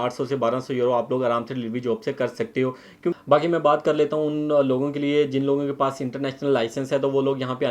800 से 1200 यूरो आप लोग आराम से डिलीवरी जॉब से कर सकते हो। क्यों बाकी मैं बात कर लेता हूँ उन लोगों के लिए जिन लोगों के पास इंटरनेशनल लाइसेंस है, तो वो लोग यहाँ पे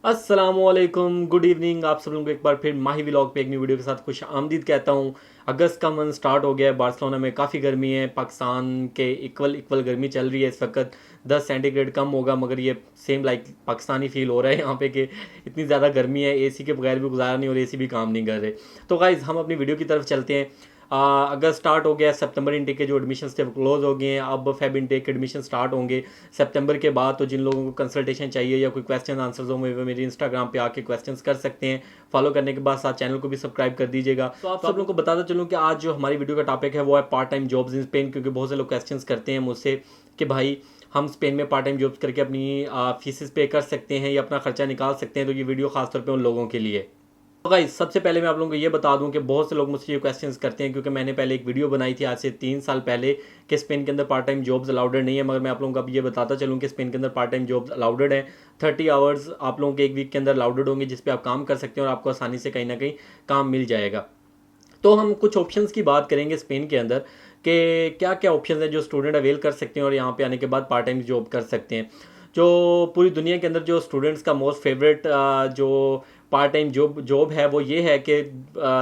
अस्सलामुअलैकुम, गुड इवनिंग। आप सब लोगों को एक बार फिर माही व्लॉग पे एक न्यू वीडियो के साथ खुश आमदीद कहता हूँ। अगस्त का मंथ स्टार्ट हो गया है, बार्सिलोना में काफ़ी गर्मी है, पाकिस्तान के इक्वल गर्मी चल रही है इस वक्त। 10 सेंटीग्रेड कम होगा, मगर ये सेम लाइक पाकिस्तानी फील हो रहा है यहाँ पे कि इतनी ज़्यादा गर्मी है, एसी के बगैर भी गुजारा नहीं और एसी भी काम नहीं कर रहे। तो गाइज़ हम अपनी वीडियो की तरफ चलते हैं। अगस्त स्टार्ट हो गया, सितंबर इनटेक के जो एडमिशन थे वो क्लोज हो गए हैं। अब फेब इनटेक के एडमिशन स्टार्ट होंगे सितंबर के बाद। तो जिन लोगों को कंसल्टेशन चाहिए या कोई क्वेश्चन आंसर्स हो, मेरी इंस्टाग्राम पे आके क्वेश्चंस कर सकते हैं। फॉलो करने के बाद साथ चैनल को भी सब्सक्राइब कर दीजिएगा। तो आप सब लोगों को बताता चलूँ कि आज जो हमारी वीडियो का टॉपिक है वो है part time jobs in Spain, क्योंकि बहुत से लोग क्वेश्चन करते हैं मुझसे कि भाई हम स्पेन में पार्ट टाइम जॉब्स करके अपनी फीसेस पे कर सकते हैं या अपना खर्चा निकाल सकते हैं। तो ये वीडियो खासतौर पर उन लोगों के लिए। तो गाइस सबसे पहले मैं आप लोगों को ये बता दूं कि बहुत से लोग मुझसे ये क्वेश्चंस करते हैं, क्योंकि मैंने पहले एक वीडियो बनाई थी आज से 3 साल पहले कि स्पेन के अंदर पार्ट टाइम जॉब्स अलाउडेड नहीं है। मगर मैं आप लोगों को अब ये बताता चलूं कि स्पेन के अंदर पार्ट टाइम जॉब्स अलाउडेड है। 30 आवर्स आप लोगों के एक वीक के अंदर अलाउडेड होंगे, जिस पे आप काम कर सकते हैं और आपको आसानी से कहीं ना कहीं काम मिल जाएगा। तो हम कुछ ऑप्शंस की बात करेंगे स्पेन के अंदर कि क्या क्या ऑप्शंस हैं जो स्टूडेंट अवेल कर सकते हैं और यहाँ पे आने के बाद पार्ट टाइम जॉब कर सकते हैं। जो पूरी दुनिया के अंदर जो स्टूडेंट्स का मोस्ट फेवरेट जो पार्ट टाइम जॉब है वो ये है कि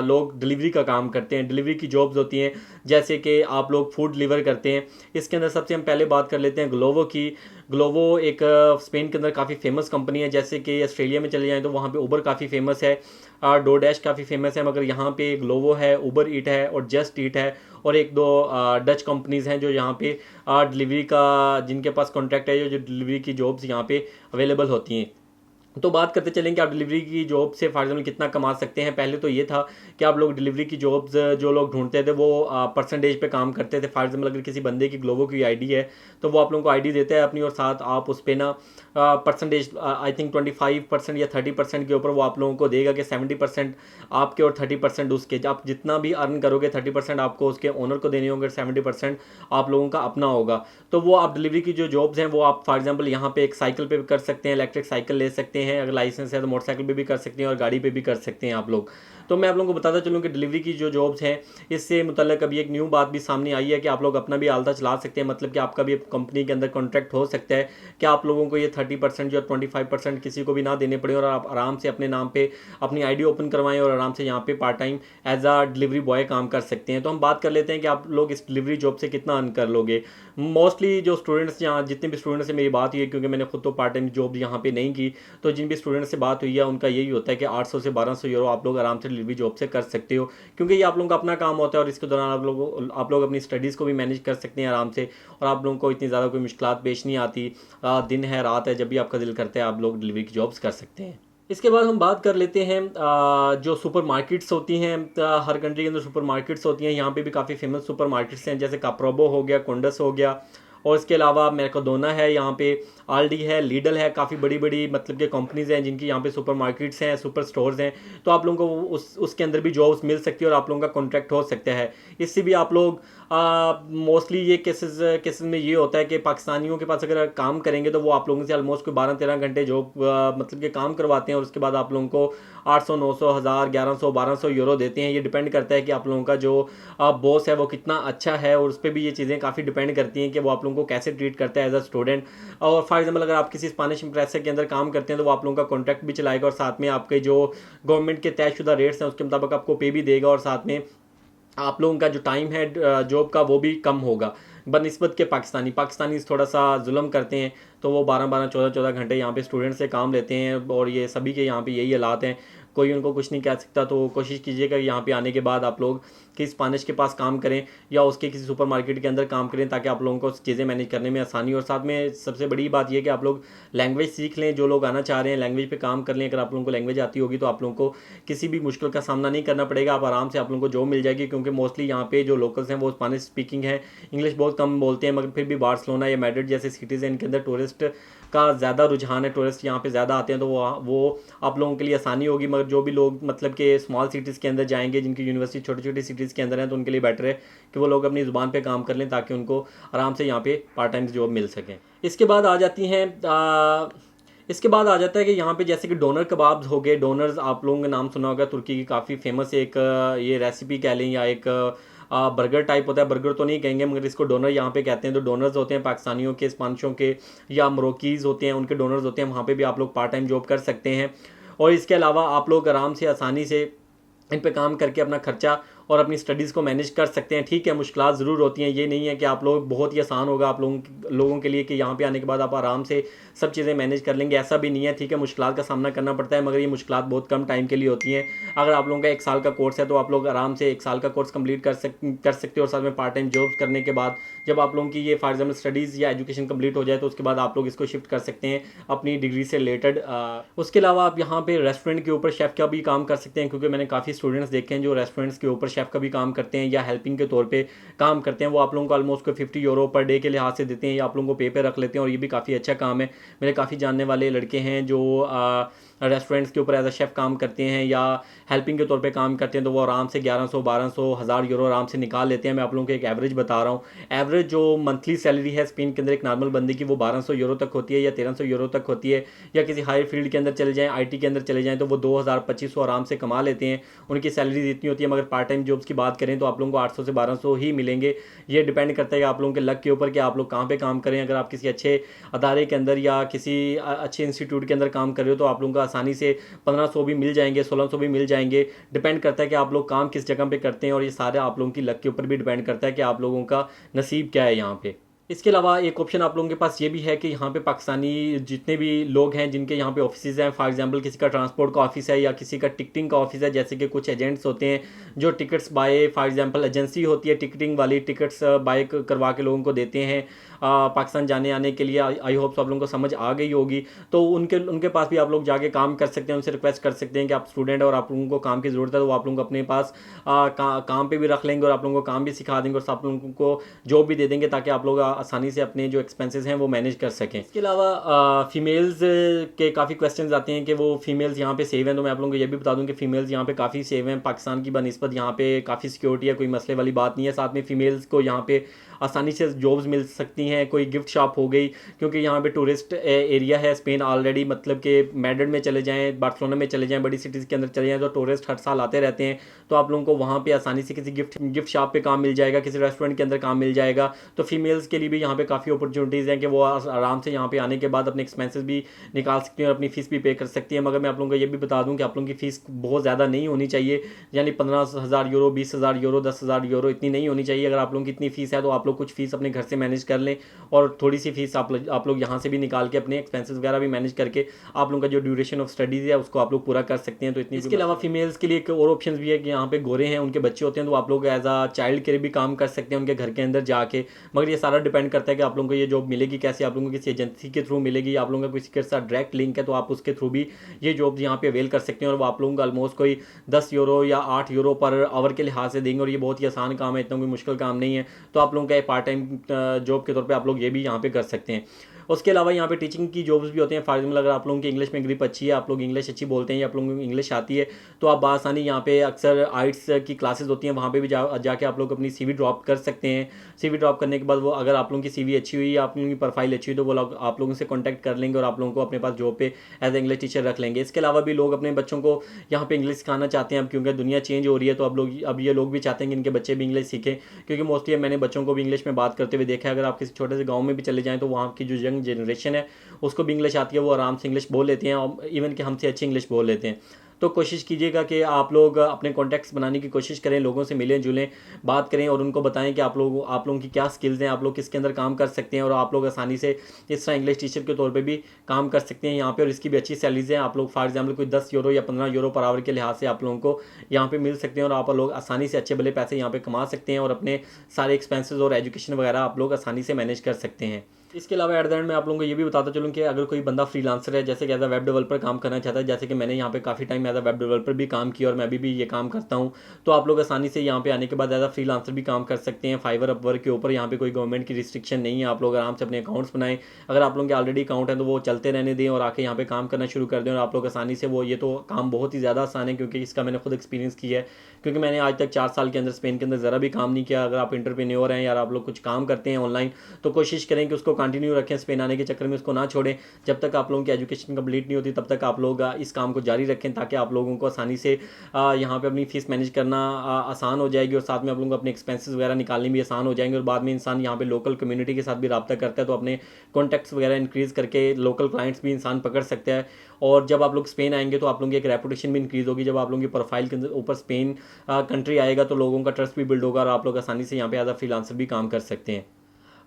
लोग डिलीवरी का काम करते हैं। डिलीवरी की जॉब्स होती हैं, जैसे कि आप लोग फूड डिलीवर करते हैं। इसके अंदर सबसे हम पहले बात कर लेते हैं ग्लोवो की। ग्लोवो एक स्पेन के अंदर काफ़ी फेमस कंपनी है। जैसे कि ऑस्ट्रेलिया में चले जाएँ तो वहाँ पे उबर काफ़ी फेमस है, डोडैश काफ़ी फेमस है, मगर यहाँ पे ग्लोवो है, उबर ईट है और जस्ट ईट है और एक दो डच कंपनीज़ हैं जो यहाँ पे डिलीवरी का जिनके पास कॉन्ट्रैक्ट है, जो डिलीवरी की जॉब्स यहाँ पे अवेलेबल होती हैं। तो बात करते चलें कि आप डिलीवरी की जॉब से फॉर एग्जाम्पल कितना कमा सकते हैं। पहले तो ये था कि आप लोग डिलीवरी की जॉब्स जो लोग ढूंढते थे वो परसेंटेज पे काम करते थे। फॉर एग्जाम्पल अगर किसी बंदे की ग्लोबो की आईडी है तो वो आप लोगों को आईडी देता है अपनी, और साथ आप उस पर ना परसेंटेज आई थिंक 25% या 30% के ऊपर वो आप लोगों को देगा कि 70% आपके और 30% उसके। आप जितना भी अर्न करोगे 30% आपको उसके ओनर को देने होंगे, 70% आप लोगों का अपना होगा। तो वो आप डिलीवरी की जो जॉब्स हैं वो आप फॉर एग्जाम्पल यहाँ पे एक साइकिल पे भी कर सकते हैं, इलेक्ट्रिक साइकिल ले सकते हैं, अगर लाइसेंस है तो मोटरसाइकिल पे भी कर सकते हैं और गाड़ी पे भी कर सकते हैं आप लोग। तो मैं आप लोगों को बताता चलूँ कि डिलीवरी की जो जॉब्स हैं इससे मुतल्लिक अभी एक न्यू बात भी सामने आई है कि आप लोग अपना भी आलता चला सकते हैं। मतलब कि आपका भी कंपनी के अंदर कॉन्ट्रैक्ट हो सकता है कि आप लोगों को ये 30% या 25% किसी को भी ना देने पड़े और आप आराम से अपने नाम पे अपनी आईडी ओपन करवाएं और आराम से यहाँ पे पार्ट टाइम एज आ डिलीवरी बॉय काम कर सकते हैं। तो हम बात कर लेते हैं कि आप लोग इस डिलीवरी जॉब से कितना अर्न कर लोगे। मोस्टली जो स्टूडेंट्स यहाँ जितने भी स्टूडेंट्स से मेरी बात हुई है, क्योंकि मैंने खुद तो पार्ट टाइम जॉब यहाँ पे नहीं की, तो जिन भी स्टूडेंट से बात हुई है उनका यही होता है कि 800 से 1200 यूरो आप लोग आराम से डिलीवरी जॉब से कर सकते हो, क्योंकि ये आप लोगों का अपना काम होता है और इसके दौरान आप लोग अपनी स्टडीज़ को भी मैनेज कर सकते हैं आराम से, और आप लोगों को इतनी ज़्यादा कोई मुश्किलात पेश नहीं आती। दिन है रात है, जब भी आपका दिल करता है आप लोग डिलीवरी की जॉब्स कर सकते हैं। इसके बाद हम बात कर लेते हैं जो सुपर मार्केट्स होती हैं। हर कंट्री के अंदर सुपर मार्केट्स होती हैं, यहाँ पे भी काफ़ी फेमस सुपर मार्केट्स हैं, जैसे काप्रोबो हो गया, कोंडस हो गया, और इसके अलावा मेर्काडोना है, यहाँ पे आल्डी है, लीडल है, काफ़ी बड़ी बड़ी मतलब के कंपनीज़ हैं जिनकी यहाँ पे सुपर मार्केट्स हैं, सुपर स्टोर्स हैं। तो आप लोगों को उसके अंदर भी जॉब्स मिल सकती है और आप लोगों का कॉन्ट्रैक्ट हो सकता है। इससे भी आप लोग मोस्टली ये केसेस में ये होता है कि पाकिस्तानियों के पास अगर काम करेंगे तो वो आप लोगों से ऑलमोस्ट कोई 12-13 घंटे जॉब मतलब के काम करवाते हैं और उसके बाद आप लोगों को 800, 900, 1000, 1100, 1200 यूरो देते हैं। ये डिपेंड करता है कि आप लोगों का जो बॉस है वो कितना अच्छा है, और उस पर भी ये चीज़ें काफ़ी डिपेंड करती हैं कि वो आप लोगों को कैसे ट्रीट करता है एज अ स्टूडेंट। और फॉर एग्जाम्पल अगर आप किसी स्पेनिश इम्प्रेसर के अंदर काम करते हैं तो वो आप लोगों का कॉन्ट्रैक्ट भी चलाएगा और साथ में आपके जो गवर्नमेंट के तयशुदा रेट्स हैं उसके मुताबिक आपको पे भी देगा, और साथ में आप लोगों का जो टाइम है जॉब का वो भी कम होगा बनिस्बत के पाकिस्तानी थोड़ा सा जुल्म करते हैं, तो वो 12-12, 14-14 घंटे यहाँ पे स्टूडेंट से काम लेते हैं और ये सभी के यहाँ पे यही हालात हैं। कोई उनको कुछ नहीं कह सकता। तो कोशिश कीजिएगा यहाँ पे आने के बाद आप लोग कि स्पेनिश के पास काम करें या उसके किसी सुपरमार्केट के अंदर काम करें, ताकि आप लोगों को चीज़ें मैनेज करने में आसानी। और साथ में सबसे बड़ी बात यह है कि आप लोग लैंग्वेज सीख लें, जो लोग आना चाह रहे हैं लैंग्वेज पे काम कर लें। अगर आप लोगों को लैंग्वेज आती होगी तो आप लोगों को किसी भी मुश्किल का सामना नहीं करना पड़ेगा, आप आराम से आप लोगों को जॉब मिल जाएगी। क्योंकि मोस्टली यहाँ पे जो लोकल्स हैं वो स्पेनिश स्पीकिंग है, इंग्लिश बहुत कम बोलते हैं, मगर फिर भी बार्सिलोना या मैड्रिड जैसे सिटीज़ हैं इनके अंदर टूरिस्ट का ज़्यादा रुझान है, टूरिस्ट यहाँ पे ज़्यादा आते हैं, तो वो आप लोगों के लिए आसानी होगी। मगर जो भी लोग मतलब कि स्मॉल सिटीज़ के अंदर जाएंगे, जिनकी यूनिवर्सिटी छोटी छोटी सिटीज़ के अंदर हैं, तो उनके लिए बेटर है कि वो लोग अपनी ज़ुबान पे काम कर लें ताकि उनको आराम से यहाँ पे पार्ट टाइम जॉब मिल सकें। इसके बाद आ जाती हैं इसके बाद आ जाता है कि यहाँ पे जैसे कि डोनर कबाब्स हो गए। डोनर्स आप लोगों ने नाम सुना होगा, तुर्की की काफ़ी फेमस एक ये रेसिपी कह लें या एक बर्गर टाइप होता है। बर्गर तो नहीं कहेंगे मगर इसको डोनर यहाँ पे कहते हैं। तो डोनर्स होते हैं पाकिस्तानियों के, स्पानिशों के या मोरक्कीज़ होते हैं, उनके डोनर्स होते हैं। वहाँ पे भी आप लोग पार्ट टाइम जॉब कर सकते हैं। और इसके अलावा आप लोग आराम से आसानी से इन पे काम करके अपना खर्चा और अपनी स्टडीज़ को मैनेज कर सकते हैं। ठीक है, मुश्किलात ज़रूर होती हैं, ये नहीं है कि आप लोग बहुत ही आसान होगा आप लोगों के लिए कि यहाँ पे आने के बाद आप आराम से सब चीज़ें मैनेज कर लेंगे, ऐसा भी नहीं है। ठीक है, मुश्किलात का सामना करना पड़ता है मगर ये मुश्किलात बहुत कम टाइम के लिए होती हैं। अगर आप लोगों का 1 साल का कोर्स है तो आप लोग आराम से 1 साल का कोर्स कंप्लीट कर सकते हो और साथ में पार्ट टाइम जॉब्स करने के बाद जब आप लोगों की ये फॉर एग्जाम्पल स्टडीज़ या एजुकेशन कंप्लीट हो जाए तो उसके बाद आप लोग इसको शिफ्ट कर सकते हैं अपनी डिग्री से रिलेटेड। उसके अलावा आप यहाँ पे रेस्टोरेंट के ऊपर शेफ़ का भी काम कर सकते हैं, क्योंकि मैंने काफ़ी स्टूडेंट्स देखे हैं जो रेस्टोरेंट्स के ऊपर शेफ़ का भी काम करते हैं या हेल्पिंग के तौर पे काम करते हैं। वो आप लोगों को ऑलमोस्ट को 50 यूरो पर डे के लिहाज से देते हैं या आप लोगों को पे पे रख लेते हैं, और ये भी काफ़ी अच्छा काम है। मेरे काफ़ी जानने वाले लड़के हैं जो रेस्टोरेंट्स के ऊपर एज अ शेफ़ काम करते हैं या हेल्पिंग के तौर पे काम करते हैं, तो वो आराम से 1100, 1200, 1000 यूरो आराम से निकाल लेते हैं। मैं आप लोगों को एक एवरेज बता रहा हूँ। एवरेज जो मंथली सैलरी है स्पेन के अंदर एक नॉर्मल बंदे की वो 1200 यूरो तक होती है या 1300 यूरो तक होती है। या किसी हाई फील्ड के अंदर चले जाएँ, IT के अंदर चले जाएँ, तो वो 2000, 2500 आराम से कमा लेते हैं। उनकी सैलरी इतनी होती है। मगर पार्ट टाइम जॉब्स की बात करें तो आप लोगों को 800 से 1200 ही मिलेंगे। ये डिपेंड करता है आप लोगों के लक के ऊपर कि आप लोग कहाँ पे काम करें। अगर आप किसी अच्छे अदारे के अंदर या किसी अच्छे इंस्टीट्यूट के अंदर काम कर रहे हो तो आप लोगों को आसानी से 1500 भी मिल जाएंगे, 1600 भी मिल जाएंगे। डिपेंड करता है कि आप लोग काम किस जगह पे करते हैं, और ये सारे आप लोगों की लक के ऊपर भी डिपेंड करता है कि आप लोगों का नसीब क्या है यहाँ पे। इसके अलावा एक ऑप्शन आप लोगों के पास ये भी है कि यहाँ पे पाकिस्तानी जितने भी लोग हैं जिनके यहाँ पे ऑफिस हैं, फॉर एग्जांपल किसी का ट्रांसपोर्ट का ऑफिस है या किसी का टिकटिंग का ऑफिस है, जैसे कि कुछ एजेंट्स होते हैं जो tickets buy, for example agency होती है टिकटिंग वाली, टिकट्स बाय करवा के लोगों को देते हैं पाकिस्तान जाने आने के लिए। आई होप आप लोगों को समझ आ गई होगी। तो उनके पास भी आप लोग जाके काम कर सकते हैं, उनसे रिक्वेस्ट कर सकते हैं कि आप स्टूडेंट और आप लोगों को काम की ज़रूरत है, तो वो आप लोगों को अपने पास काम पे भी रख लेंगे और आप लोगों को काम भी सिखा देंगे और आप लोगों को जॉब भी दे देंगे ताकि आप लोग आसानी से अपने जो एक्सपेंसेस हैं वो मैनेज कर सकें। इसके अलावा फीमेल्स के काफ़ी क्वेश्चंस आते हैं कि वो फीमेल्स यहाँ पे सेव हैं, तो मैं आप लोगों को ये भी बता दूं कि फीमेल्स यहाँ पे काफ़ी सेव हैं। पाकिस्तान की बनिस्बत यहाँ पे काफ़ी सिक्योरिटी है, कोई मसले वाली बात नहीं है। साथ में फीमेल्स को यहाँ पे आसानी से जॉब्स मिल सकती हैं। कोई गिफ्ट शॉप हो गई, क्योंकि यहाँ पे टूरिस्ट एरिया है स्पेन ऑलरेडी, मतलब कि मैड्रिड में चले जाएँ, बार्सिलोना में चले जाएँ, बड़ी सिटीज़ के अंदर चले जाएँ तो टूरिस्ट हर साल आते रहते हैं। तो आप लोगों को वहाँ पे आसानी से किसी गिफ्ट शॉप पे काम मिल जाएगा, किसी रेस्टोरेंट के अंदर काम मिल जाएगा। तो फीमेल्स के लिए भी यहाँ पे काफ़ी अपॉर्चुनिटीज़ हैं कि वो आराम से यहाँ पे आने के बाद अपने एक्सपेंसेस भी निकाल सकती हैं और अपनी फ़ीस भी पे कर सकती है। मगर मैं आप लोगों को ये भी बता दूँ कि आप लोगों की फ़ीस बहुत ज़्यादा नहीं होनी चाहिए, यानी 15,000 यूरो, 20,000 यूरो, 10,000 यूरो इतनी नहीं होनी चाहिए। अगर आप लोगों की इतनी फ़ीस है तो आप लोग कुछ फ़ीस अपने घर से मैनेज कर लें और थोड़ी सी फीस आप लोग यहाँ से भी निकाल के अपने एक्सपेंसेस वगैरह भी मैनेज करके आप लोगों का जो ड्यूरेशन ऑफ स्टडीज़ है उसको आप लोग पूरा कर सकते हैं। तो इतनी। इसके अलावा फीमेल्स के लिए एक और ऑप्शन भी है कि यहाँ पे गोरे हैं, उनके बच्चे होते हैं, तो आप लोग एज अ चाइल्ड केयर भी काम कर सकते हैं उनके घर के अंदर जाके। मगर ये सारा डिपेंड करता है कि आप लोगों को ये जॉब मिलेगी कैसे, आप लोगों को किसी एजेंसी के थ्रू मिलेगी, आप लोगों का किसी के साथ डायरेक्ट लिंक है तो आप उसके थ्रू भी ये जॉब यहाँ पे अवेल कर सकते हैं। और वो आप लोगों को ऑलमोस्ट कोई 10 यूरो या 8 यूरो पर आवर के लिहाज से देंगे और ये बहुत ही आसान काम है, इतना कोई मुश्किल काम नहीं है। तो आप लोगों का पार्ट टाइम जॉब के तौर पे आप लोग ये भी यहाँ पे कर सकते हैं। उसके अलावा यहाँ पे टीचिंग की जॉब्स भी होते हैं। फॉर एग्जाम्पल अगर आप लोगों की इंग्लिश में ग्रिप अच्छी है, आप लोग इंग्लिश अच्छी बोलते हैं या आप लोगों को इंग्लिश आती है, तो आप बासानी यहाँ पे अक्सर आइट्स की क्लासेस होती हैं, वहाँ पे भी जाके आप लोग अपनी CV ड्रॉप कर सकते हैं। CV ड्रॉप करने के बाद वो अगर आप लोगों की CV अच्छी हुई या आप लोगों की प्रोफाइल अच्छी हुई तो वो लोग आप लोगों से कॉन्टैक्ट कर लेंगे और आप लोगों को अपने पास जॉब पे एज ए इंग्लिश टीचर रख लेंगे। इसके अलावा भी लोग अपने बच्चों को यहाँ पे इंग्लिश सिखाना चाहते हैं अब, क्योंकि दुनिया चेंज हो रही है, तो अब ये लोग भी चाहते हैं कि इनके बच्चे भी इंग्लिश सीखें, क्योंकि मोस्टली मैंने बच्चों को भी इंग्लिश में बात करते हुए देखा है। अगर आप किसी छोटे से गाँव में भी चले जाएँ तो वहाँ की जो यंग जनरेशन है उसको भी इंग्लिश आती है, वो आराम से इंग्लिश बोल लेते हैं और इवन कि हमसे अच्छी इंग्लिश बोल लेते हैं। तो कोशिश कीजिएगा कि आप लोग अपने कॉन्टैक्ट्स बनाने की कोशिश करें, लोगों से मिलें जुलें, बात करें और उनको बताएं कि आप लोगों की क्या स्किल्स हैं, आप लोग किसके अंदर काम कर सकते हैं और आप लोग आसानी से इस तरह इंग्लिश टीचर के तौर पे भी काम कर सकते हैं यहाँ पे। और इसकी भी अच्छी सैलरीज हैं। आप लोग फॉर एग्जाम्पल कोई 10 यूरो या 15 यूरो पर आवर के लिहाज से आप लोगों को यहाँ पर मिल सकते हैं और आप लोग आसानी से अच्छे भले पैसे यहाँ पर कमा सकते हैं और अपने सारे एक्सपेंसेस और एजुकेशन वगैरह आप लोग आसानी से मैनेज कर सकते हैं। इसके अलावा एट द एंड मैं आप लोगों को ये भी बताता चलूँ कि अगर कोई बंदा फ्रीलांसर है, जैसे कि एज अ वेब डेवलपर काम करना चाहता है, जैसे कि मैंने यहाँ पे काफ़ी time as a web developer भी काम किया और मैं अभी भी ये काम करता हूँ, तो आप लोग आसानी से यहाँ पे आने के बाद एज अ फ्रीलांसर भी काम कर सकते हैं फाइवर अपवर्क के ऊपर। यहाँ पे कोई गवर्नमेंट की रिस्ट्रिक्शन नहीं है, आप लोग आराम से अपने अकाउंट्स बनाएं। अगर आप लोगों के ऑलरेडी अकाउंट है तो वो चलते रहने दें और आके यहाँ पे काम करना शुरू कर दें और आप लोग आसानी से वो, ये तो काम बहुत ही ज़्यादा आसान है क्योंकि इसका मैंने खुद एक्सपीरियंस किया है, क्योंकि मैंने आज तक 4 साल के अंदर स्पेन के अंदर ज़रा भी काम नहीं किया। अगर आप इंटरप्रेन्योर हैं या आप लोग कुछ काम करते हैं ऑनलाइन, तो कोशिश करें कि उसको कंटिन्यू रखें, स्पेन आने के चक्कर में उसको ना छोड़ें। जब तक आप लोगों की एजुकेशन कंप्लीट नहीं होती तब तक आप लोग इस काम को जारी रखें, ताकि आप लोगों को आसानी से यहाँ पे अपनी फीस मैनेज करना आसान हो जाएगी और साथ में आप लोगों को अपने एक्सपेंसेस वगैरह निकालने भी आसान हो जाएंगे। और बाद में इंसान यहाँ पे लोकल कम्युनिटी के साथ भी रब्ता करता है, तो अपने कॉन्टैक्ट्स वगैरह इंक्रीज़ करके लोकल क्लाइंट्स भी इंसान पकड़ सकता है। और जब आप लोग स्पेन आएंगे तो आप लोगों की एक रेपुटेशन भी इंक्रीज़ होगी। जब आप लोगों की प्रोफाइल के ऊपर स्पेन कंट्री आएगा तो लोगों का ट्रस्ट भी बिल्ड होगा और आप लोग आसानी से यहाँ पे एज अ फ्रीलांसर भी काम कर सकते हैं।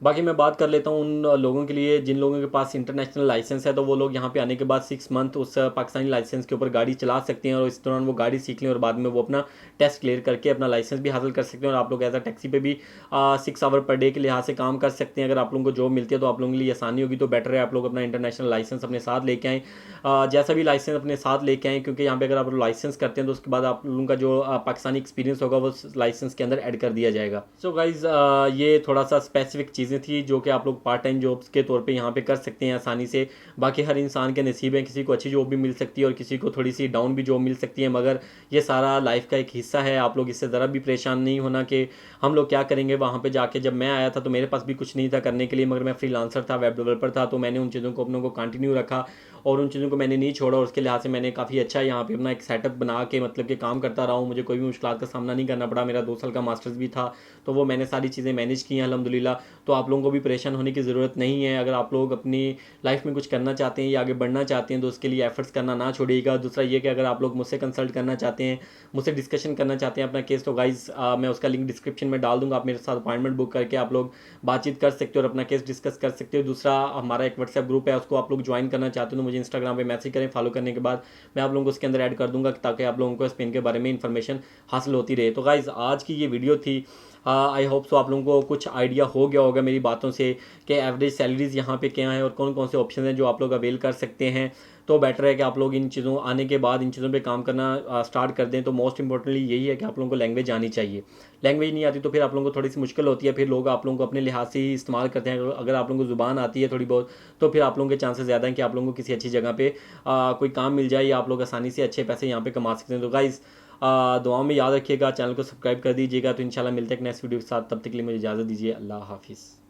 बाकी मैं बात कर लेता हूँ उन लोगों के लिए जिन लोगों के पास इंटरनेशनल लाइसेंस है, तो वो लोग यहाँ पे आने के बाद 6 मंथ उस पाकिस्तानी लाइसेंस के ऊपर गाड़ी चला सकते हैं और इस दौरान वो गाड़ी सीख लें और बाद में वो अपना टेस्ट क्लियर करके अपना लाइसेंस भी हासिल कर सकते हैं। और आप लोग एज अ टैक्सी पे भी 6 आवर पर डे के लिहाज से काम कर सकते हैं। अगर आप लोगों को जॉब मिलती है तो आप लोगों के लिए आसानी होगी, तो बेटर है आप लोग अपना इंटरनेशनल लाइसेंस अपने साथ लेके आएँ, जैसा भी लाइसेंस अपने साथ लेके आएँ, क्योंकि यहाँ पे अगर आप लाइसेंस करते हैं तो उसके बाद आप लोगों का जो पाकिस्तानी एक्सपीरियंस होगा वो लाइसेंस के अंदर ऐड कर दिया जाएगा। सो गाइज ये थोड़ा सा स्पेसिफिक चीज़ें थी जो कि आप लोग पार्ट टाइम जॉब्स के तौर पे यहाँ पे कर सकते हैं आसानी से। बाकी हर इंसान के नसीब है, किसी को अच्छी जॉब भी मिल सकती है और किसी को थोड़ी सी डाउन भी जॉब मिल सकती है, मगर ये सारा लाइफ का एक हिस्सा है। आप लोग इससे ज़रा भी परेशान नहीं होना कि हम लोग क्या करेंगे वहाँ पे जाके। जब मैं आया था तो मेरे पास भी कुछ नहीं था करने के लिए, मगर मैं फ्रीलांसर था, वेब डेवलपर था, तो मैंने उन चीज़ों को अपनों को कंटिन्यू रखा और उन चीज़ों को मैंने नहीं छोड़ा और उसके लिहाज से मैंने काफ़ी अच्छा यहाँ पे अपना एक सेटअप बना के मतलब कि काम करता रहा हूँ। मुझे कोई भी मुश्किल का सामना नहीं करना पड़ा। मेरा 2 साल का मास्टर्स भी था, तो वो मैंने सारी चीज़ें मैनेज की हैं अल्हम्दुलिल्लाह। तो आप लोगों को भी परेशान होने की ज़रूरत नहीं है। अगर आप लोग अपनी लाइफ में कुछ करना चाहते हैं या आगे बढ़ना चाहते हैं तो उसके लिए एफर्ट्स करना ना छोड़िएगा। दूसरा ये कि अगर आप लोग मुझसे कंसल्ट करना चाहते हैं, मुझसे डिस्कशन करना चाहते हैं अपना केस, तो गाइज मैं उसका लिंक डिस्क्रिप्शन में डाल दूंगा। आप मेरे साथ अपॉइंटमेंट बुक करके आप लोग बातचीत कर सकते हो और अपना केस डिस्कस कर सकते हो। दूसरा हमारा एक व्हाट्सएप ग्रुप है, उसको आप लोग ज्वाइन करना चाहते हो तो मुझे इंस्टाग्राम पे मैसेज करें। फॉलो करने के बाद मैं आप लोगों को उसके अंदर ऐड कर दूंगा ताकि आप लोगों को स्पेन के बारे में इंफॉर्मेशन हासिल होती रहे। तो गाइज आज की ये वीडियो थी, आई होप सो आप लोगों को कुछ आइडिया हो गया होगा मेरी बातों से कि एवरेज सैलरीज यहाँ पे क्या हैं और कौन कौन से ऑप्शन हैं जो आप लोग अवेल कर सकते हैं। तो बेटर है कि आप लोग इन चीज़ों आने के बाद इन चीज़ों पे काम करना स्टार्ट कर दें। तो मोस्ट इंपॉर्टेंटली यही है कि आप लोगों को लैंग्वेज आनी चाहिए। लैंग्वेज नहीं आती तो फिर आप लोगों को थोड़ी सी मुश्किल होती है, फिर लोग आप लोगों को अपने लिहाज से ही इस्तेमाल करते हैं। अगर आप लोगों को ज़ुबान आती है थोड़ी बहुत तो फिर आप लोगों के चांसेस ज़्यादा हैं कि आप लोगों को किसी अच्छी जगह पे कोई काम मिल जाए या आप लोग आसानी से अच्छे पैसे यहाँ पे कमा सकते हैं। तो गाइज़ दुआओं में याद रखिएगा, चैनल को सब्सक्राइब कर दीजिएगा। तो इंशाल्लाह मिलते हैं एक नेक्स्ट वीडियो के साथ, तब तक के लिए मुझे इजाज़त दीजिए। अल्लाह हाफिज़।